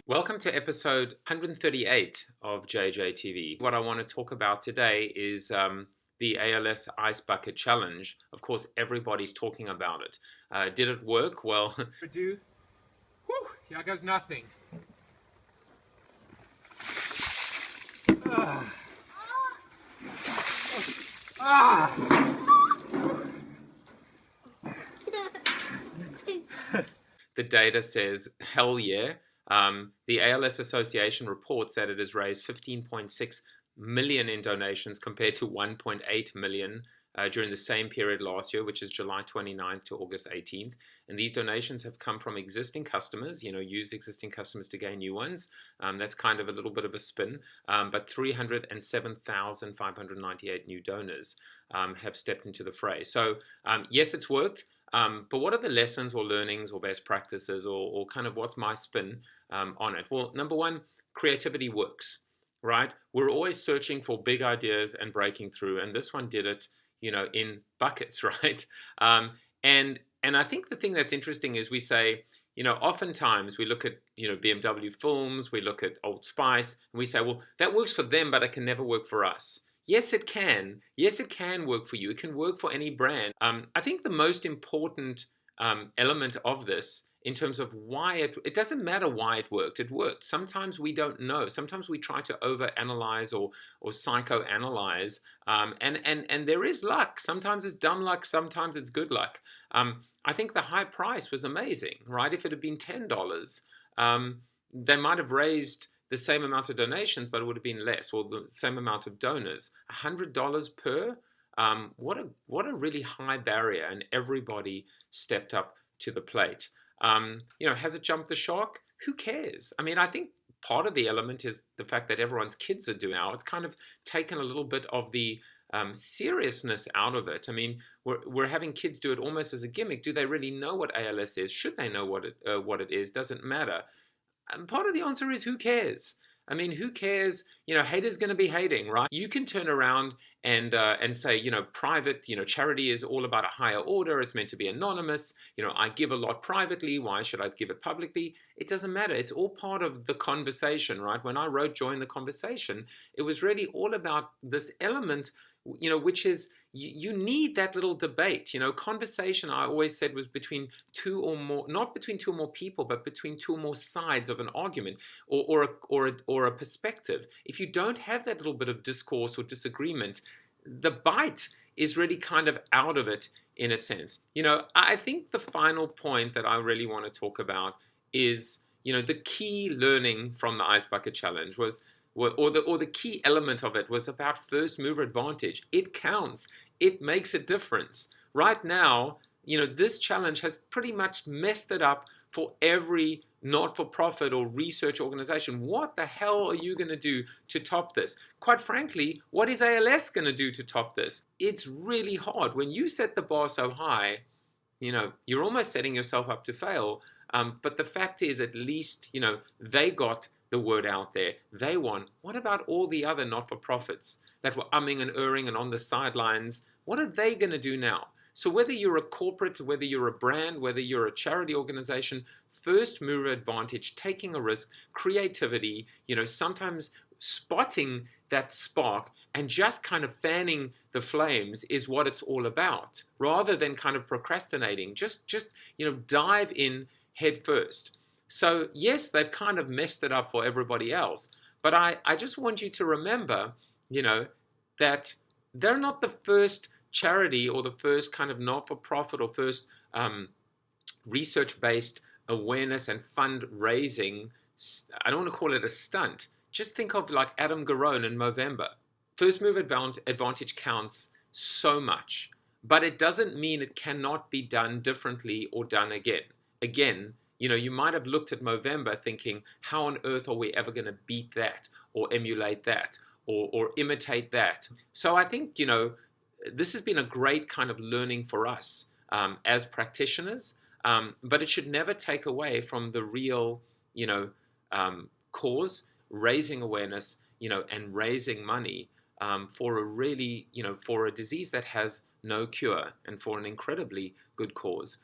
Welcome to episode 138 of JJTV. What I want to talk about today is the ALS Ice Bucket Challenge. Of course, everybody's talking about it. Did it work? Well, Do. Whew, here goes nothing. Ah. Ah. the data says, hell yeah. The ALS Association reports that it has raised 15.6 million in donations compared to 1.8 million during the same period last year, which is July 29th to August 18th. And these donations have come from existing customers, use existing customers to gain new ones. That's kind of a little bit of a spin, but 307,598 new donors have stepped into the fray. So yes, it's worked. But what are the lessons or learnings or best practices or kind of what's my spin on it? Well, number one, creativity works, right? We're always searching for big ideas and breaking through, and this one did it, in buckets, right? And I think the thing that's interesting is we say, oftentimes we look at, BMW films, we look at Old Spice, and we say, well, that works for them, but it can never work for us. Yes, it can. Yes, it can work for you. It can work for any brand. I think the most important element of this, in terms of why it doesn't matter why it worked. It worked. Sometimes we don't know. Sometimes we try to overanalyze or psychoanalyze, and there is luck. Sometimes it's dumb luck. Sometimes it's good luck. I think the high price was amazing, right? If it had been $10, they might have raised the same amount of donations, but it would have been less, or the same amount of donors. $100 per, what a really high barrier, and everybody stepped up to the plate. Has it jumped the shark? Who cares? I mean, I think part of the element is the fact that everyone's kids are doing it now. It's kind of taken a little bit of the seriousness out of it. I mean, we're having kids do it almost as a gimmick. Do they really know what ALS is? Should they know what it is? Doesn't matter. And part of the answer is who cares? I mean, who cares? Haters going to be hating, right? You can turn around and say, private, charity is all about a higher order. It's meant to be anonymous. I give a lot privately. Why should I give it publicly? It doesn't matter. It's all part of the conversation, right? When I wrote Join the Conversation, it was really all about this element, which is you need that little debate. Conversation, I always said, was between two or more, not between two or more people, but between two or more sides of an argument or a perspective. If you don't have that little bit of discourse or disagreement, the bite is really kind of out of it in a sense. I think the final point that I really want to talk about is, the key learning from the Ice Bucket Challenge was, or the key element of it was about first mover advantage. It counts. It makes a difference. Right now, this challenge has pretty much messed it up for every not-for-profit or research organization. What the hell are you going to do to top this? Quite frankly, what is ALS going to do to top this? It's really hard. When you set the bar so high, you're almost setting yourself up to fail. But the fact is, at least, they got the word out there. They won. What about all the other not-for-profits that were umming and erring and on the sidelines? What are they going to do now? So whether you're a corporate, whether you're a brand, whether you're a charity organization, first mover advantage, taking a risk, creativity, sometimes spotting that spark and just kind of fanning the flames is what it's all about, rather than kind of procrastinating. Just dive in head first. So yes, they've kind of messed it up for everybody else, but I just want you to remember, that they're not the first charity or the first kind of not-for-profit or first research-based awareness and fundraising. I don't want to call it a stunt. Just think of like Adam Garone in Movember. First mover advantage counts so much, but it doesn't mean it cannot be done differently or done again. Again, you might have looked at Movember thinking, how on earth are we ever going to beat that or emulate that or imitate that? So I think, this has been a great kind of learning for us as practitioners, but it should never take away from the real, cause, raising awareness, and raising money for a really, for a disease that has no cure and for an incredibly good cause.